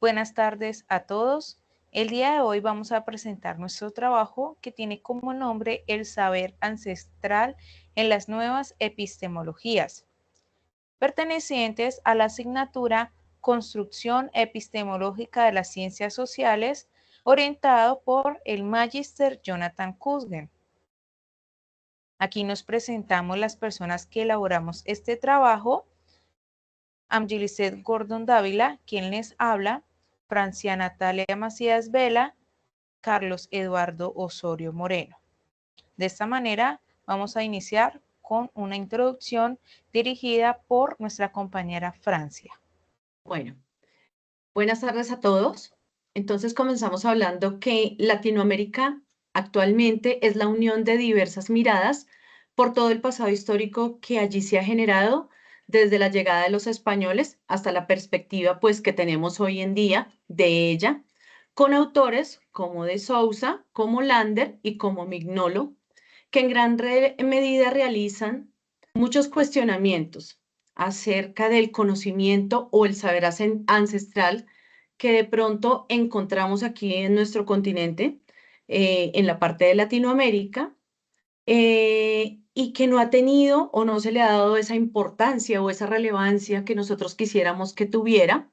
Buenas tardes a todos. El día de hoy vamos a presentar nuestro trabajo que tiene como nombre El saber ancestral en las nuevas epistemologías, pertenecientes a la asignatura Construcción Epistemológica de las Ciencias Sociales, orientado por el Magíster Jonathan Kuzgen. Aquí nos presentamos las personas que elaboramos este trabajo. Amgilisset Gordon Dávila, quien les habla, Francia Natalia Macías Vela, Carlos Eduardo Osorio Moreno. De esta manera vamos a iniciar con una introducción dirigida por nuestra compañera Francia. Bueno, buenas tardes a todos. Entonces comenzamos hablando que Latinoamérica actualmente es la unión de diversas miradas por todo el pasado histórico que allí se ha generado desde la llegada de los españoles hasta la perspectiva pues que tenemos hoy en día de ella, con autores como de Sousa, como Lander y como Mignolo, que en gran medida realizan muchos cuestionamientos acerca del conocimiento o el saber ancestral que de pronto encontramos aquí en nuestro continente, en la parte de Latinoamérica, y que no ha tenido o no se le ha dado esa importancia o esa relevancia que nosotros quisiéramos que tuviera,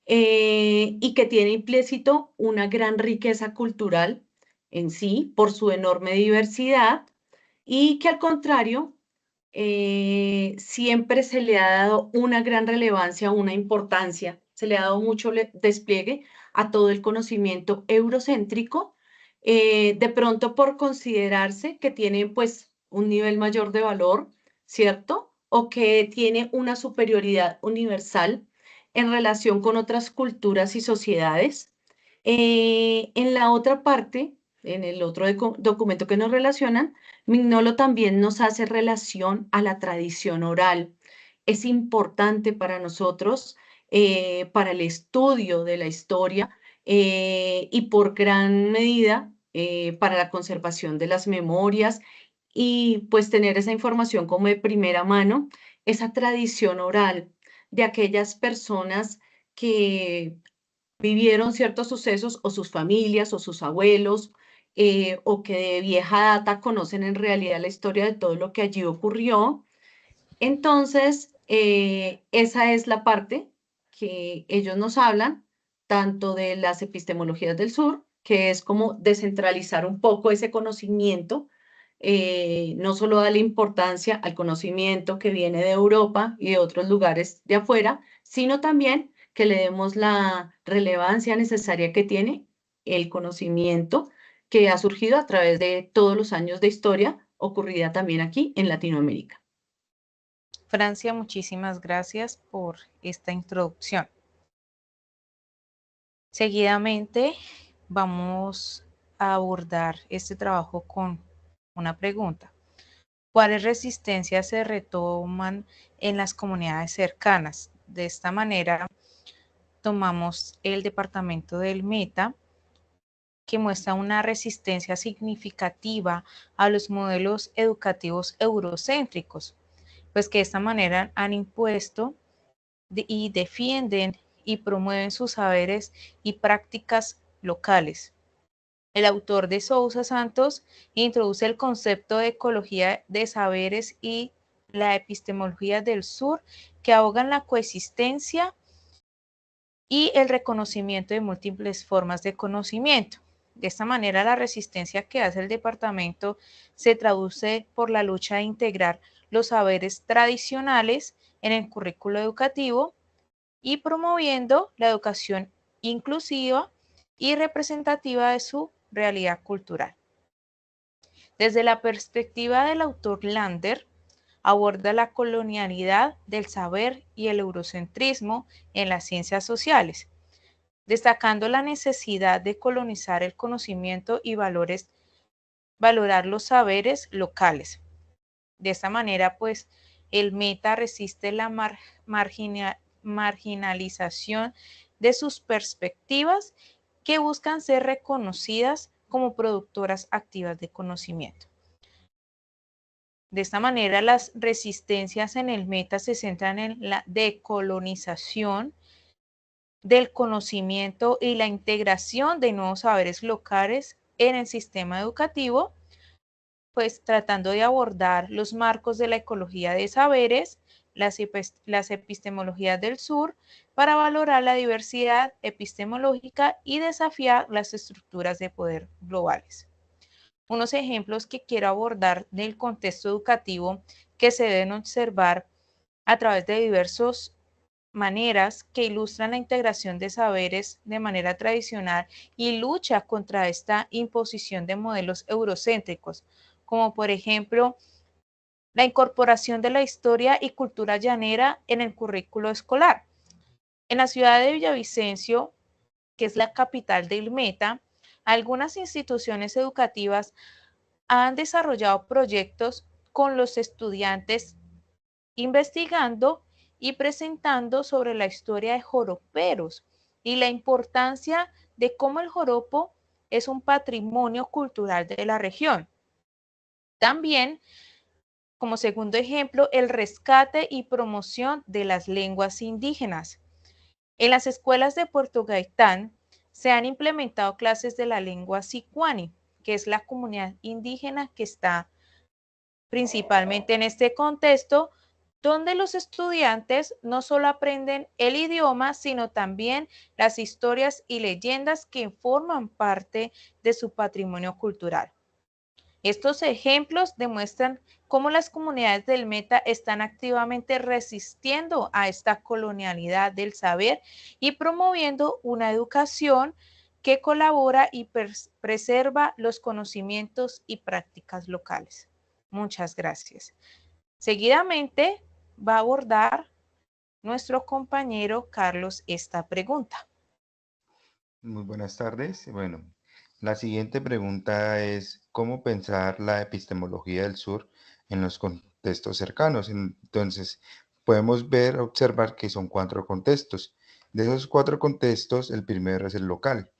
y que tiene implícito una gran riqueza cultural en sí por su enorme diversidad y que al contrario siempre se le ha dado una gran relevancia, una importancia, se le ha dado mucho despliegue a todo el conocimiento eurocéntrico, de pronto por considerarse que tiene pues un nivel mayor de valor, ¿cierto? O que tiene una superioridad universal en relación con otras culturas y sociedades. En la otra parte, en el otro documento que nos relacionan, Mignolo también nos hace relación a la tradición oral. Es importante para nosotros, para el estudio de la historia y por gran medida para la conservación de las memorias y pues tener esa información como de primera mano, esa tradición oral de aquellas personas que vivieron ciertos sucesos o sus familias o sus abuelos o que de vieja data conocen en realidad la historia de todo lo que allí ocurrió. Entonces, esa es la parte que ellos nos hablan, tanto de las epistemologías del sur, que es como descentralizar un poco ese conocimiento, no solo darle importancia al conocimiento que viene de Europa y de otros lugares de afuera, sino también que le demos la relevancia necesaria que tiene el conocimiento que ha surgido a través de todos los años de historia ocurrida también aquí en Latinoamérica. Francia, muchísimas gracias por esta introducción. Seguidamente vamos a abordar este trabajo con una pregunta. ¿Cuáles resistencias se retoman en las comunidades cercanas? De esta manera, tomamos el departamento del Meta, que muestra una resistencia significativa a los modelos educativos eurocéntricos, pues que de esta manera han impuesto y defienden y promueven sus saberes y prácticas locales. El autor de Sousa Santos introduce el concepto de ecología de saberes y la epistemología del sur, que ahogan la coexistencia y el reconocimiento de múltiples formas de conocimiento. De esta manera, la resistencia que hace el departamento se traduce por la lucha de integrar los saberes tradicionales en el currículo educativo y promoviendo la educación inclusiva y representativa de su realidad cultural. Desde la perspectiva del autor Lander, aborda la colonialidad del saber y el eurocentrismo en las ciencias sociales, destacando la necesidad de colonizar el conocimiento y valorar los saberes locales. De esta manera, pues, el Meta resiste la marginalización de sus perspectivas que buscan ser reconocidas como productoras activas de conocimiento. De esta manera, las resistencias en el Meta se centran en la decolonización del conocimiento y la integración de nuevos saberes locales en el sistema educativo, pues tratando de abordar los marcos de la ecología de saberes, las epistemologías del sur, para valorar la diversidad epistemológica y desafiar las estructuras de poder globales. Unos ejemplos que quiero abordar del contexto educativo que se deben observar a través de diversas maneras que ilustran la integración de saberes de manera tradicional y lucha contra esta imposición de modelos eurocéntricos, como por ejemplo la incorporación de la historia y cultura llanera en el currículo escolar. En la ciudad de Villavicencio, que es la capital del Meta, algunas instituciones educativas han desarrollado proyectos con los estudiantes investigando y presentando sobre la historia de joroperos y la importancia de cómo el joropo es un patrimonio cultural de la región. También, como segundo ejemplo, el rescate y promoción de las lenguas indígenas. En las escuelas de Puerto Gaitán se han implementado clases de la lengua sicuani, que es la comunidad indígena que está principalmente en este contexto, donde los estudiantes no solo aprenden el idioma, sino también las historias y leyendas que forman parte de su patrimonio cultural. Estos ejemplos demuestran cómo las comunidades del Meta están activamente resistiendo a esta colonialidad del saber y promoviendo una educación que colabora y preserva los conocimientos y prácticas locales. Muchas gracias. Seguidamente va a abordar nuestro compañero Carlos esta pregunta. Muy buenas tardes. Bueno, la siguiente pregunta es, ¿cómo pensar la epistemología del sur en los contextos cercanos? Entonces, podemos ver, observar que son cuatro contextos. De esos cuatro contextos, el primero es el local,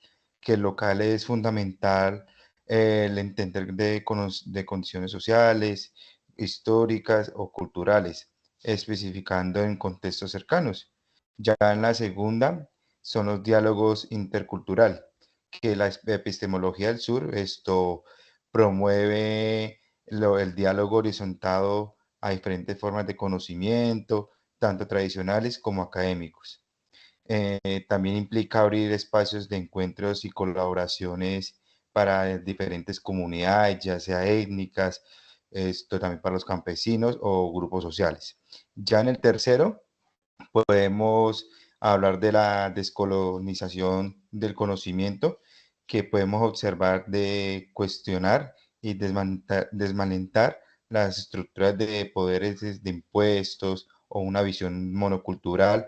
que el local es fundamental el entender de condiciones sociales, históricas o culturales, especificando en contextos cercanos. Ya en la segunda son los diálogos intercultural, que la epistemología del sur promueve el diálogo horizontado a diferentes formas de conocimiento, tanto tradicionales como académicos. También implica abrir espacios de encuentros y colaboraciones para diferentes comunidades, ya sea étnicas, esto también para los campesinos o grupos sociales. Ya en el tercero, podemos hablar de la descolonización del conocimiento, que podemos observar de cuestionar y desmantelar las estructuras de poderes de impuestos o una visión monocultural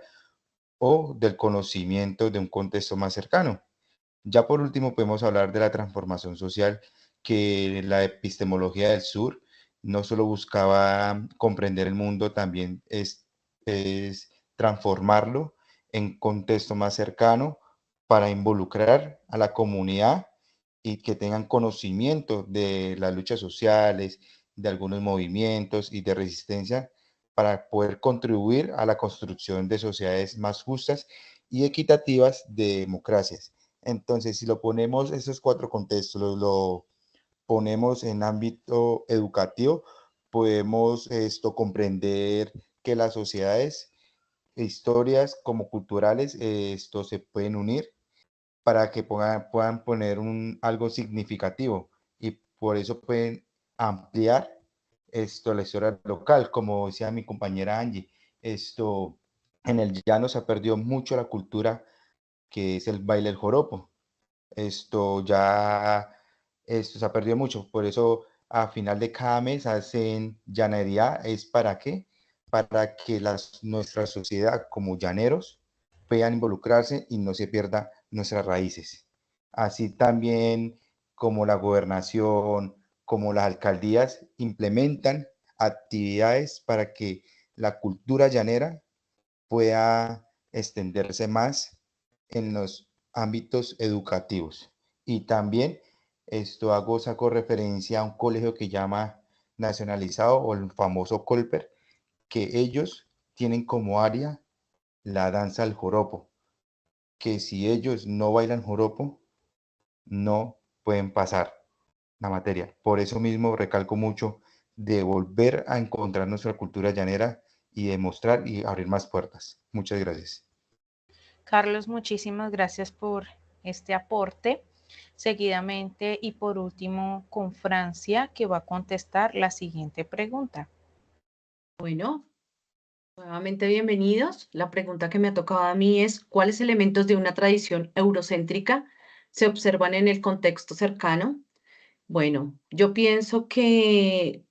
o del conocimiento de un contexto más cercano. Ya por último, podemos hablar de la transformación social, que la epistemología del sur no solo buscaba comprender el mundo, también es transformarlo en contexto más cercano para involucrar a la comunidad y que tengan conocimiento de las luchas sociales, de algunos movimientos y de resistencia para poder contribuir a la construcción de sociedades más justas y equitativas de democracias. Entonces, si lo ponemos, esos cuatro contextos, lo ponemos en ámbito educativo, podemos comprender que las sociedades, historias como culturales, esto se pueden unir para que puedan poner algo significativo y por eso pueden ampliar la historia local, como decía mi compañera Angie, en el llano se ha perdido mucho la cultura que es el baile del joropo. Esto ya, esto se ha perdido mucho, por eso a final de cada mes hacen llanería, ¿es para qué? Para que nuestra sociedad como llaneros puedan involucrarse y no se pierdan nuestras raíces. Así también como la gobernación, como las alcaldías implementan actividades para que la cultura llanera pueda extenderse más en los ámbitos educativos. Y también saco referencia a un colegio que llama Nacionalizado o el famoso Colper, que ellos tienen como área la danza del joropo. que si ellos no bailan joropo, no pueden pasar la materia. Por eso mismo recalco mucho de volver a encontrar nuestra cultura llanera y demostrar y abrir más puertas. Muchas gracias. Carlos, muchísimas gracias por este aporte. Seguidamente y por último con Francia, que va a contestar la siguiente pregunta. Bueno, nuevamente bienvenidos. La pregunta que me ha tocado a mí es, ¿cuáles elementos de una tradición eurocéntrica se observan en el contexto cercano? Bueno, yo pienso que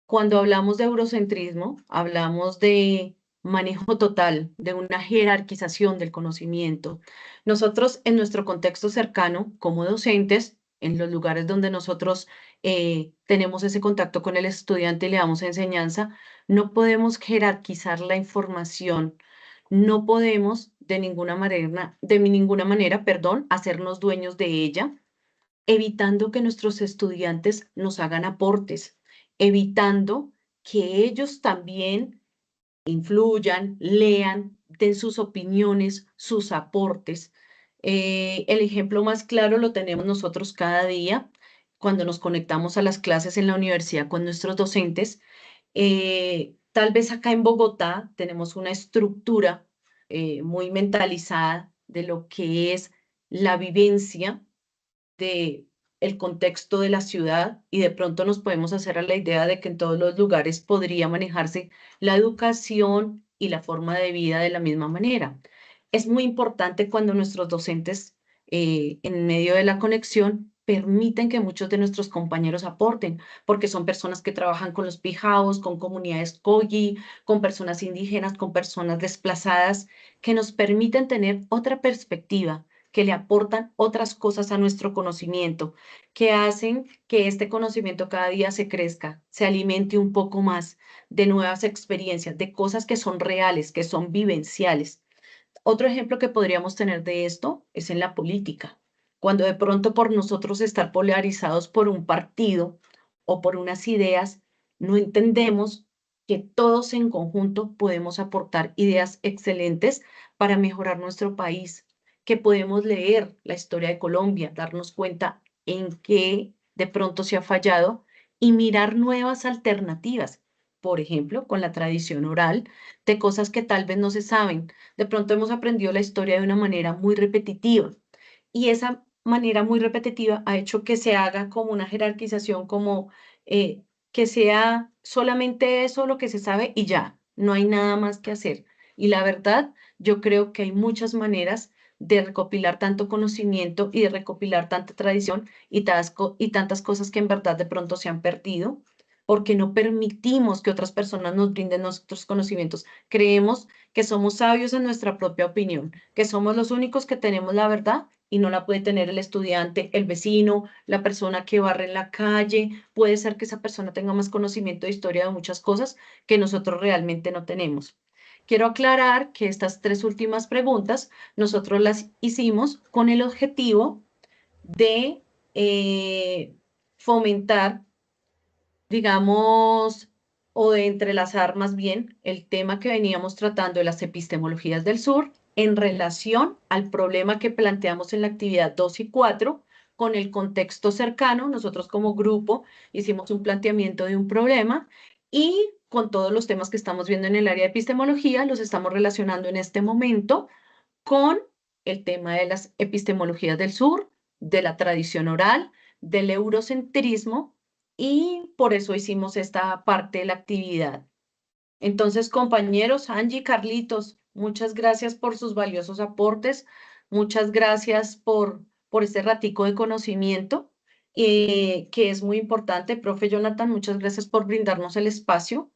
cuando hablamos de eurocentrismo, hablamos de manejo total, de una jerarquización del conocimiento. Nosotros, en nuestro contexto cercano, como docentes, en los lugares donde nosotros tenemos ese contacto con el estudiante y le damos enseñanza, no podemos jerarquizar la información, no podemos de ninguna manera, perdón, hacernos dueños de ella, evitando que nuestros estudiantes nos hagan aportes, evitando que ellos también influyan, lean, den sus opiniones, sus aportes. El ejemplo más claro lo tenemos nosotros cada día cuando nos conectamos a las clases en la universidad con nuestros docentes. Tal vez acá en Bogotá tenemos una estructura muy mentalizada de lo que es la vivencia de el contexto de la ciudad y de pronto nos podemos hacer a la idea de que en todos los lugares podría manejarse la educación y la forma de vida de la misma manera. Es muy importante cuando nuestros docentes, en medio de la conexión, permiten que muchos de nuestros compañeros aporten, porque son personas que trabajan con los pijaos, con comunidades Kogi, con personas indígenas, con personas desplazadas, que nos permiten tener otra perspectiva, que le aportan otras cosas a nuestro conocimiento, que hacen que este conocimiento cada día se crezca, se alimente un poco más de nuevas experiencias, de cosas que son reales, que son vivenciales. Otro ejemplo que podríamos tener de esto es en la política, cuando de pronto por nosotros estar polarizados por un partido o por unas ideas, no entendemos que todos en conjunto podemos aportar ideas excelentes para mejorar nuestro país, que podemos leer la historia de Colombia, darnos cuenta en qué de pronto se ha fallado y mirar nuevas alternativas, por ejemplo, con la tradición oral de cosas que tal vez no se saben. De pronto hemos aprendido la historia de una manera muy repetitiva y esa manera muy repetitiva ha hecho que se haga como una jerarquización, como que sea solamente eso lo que se sabe y ya, no hay nada más que hacer. Y la verdad, yo creo que hay muchas maneras de recopilar tanto conocimiento y de recopilar tanta tradición y tantas cosas que en verdad de pronto se han perdido porque no permitimos que otras personas nos brinden nuestros conocimientos. Creemos que somos sabios en nuestra propia opinión, que somos los únicos que tenemos la verdad y no la puede tener el estudiante, el vecino, la persona que barre en la calle. Puede ser que esa persona tenga más conocimiento de historia de muchas cosas que nosotros realmente no tenemos. Quiero aclarar que estas tres últimas preguntas nosotros las hicimos con el objetivo de fomentar, digamos, o de entrelazar más bien el tema que veníamos tratando de las epistemologías del sur en relación al problema que planteamos en la actividad 2 y 4 con el contexto cercano. Nosotros como grupo hicimos un planteamiento de un problema y con todos los temas que estamos viendo en el área de epistemología los estamos relacionando en este momento con el tema de las epistemologías del sur, de la tradición oral, del eurocentrismo y por eso hicimos esta parte de la actividad. Entonces, compañeros, Angie, Carlitos, muchas gracias por sus valiosos aportes, muchas gracias por este ratico de conocimiento, que es muy importante. Profe Jonathan, muchas gracias por brindarnos el espacio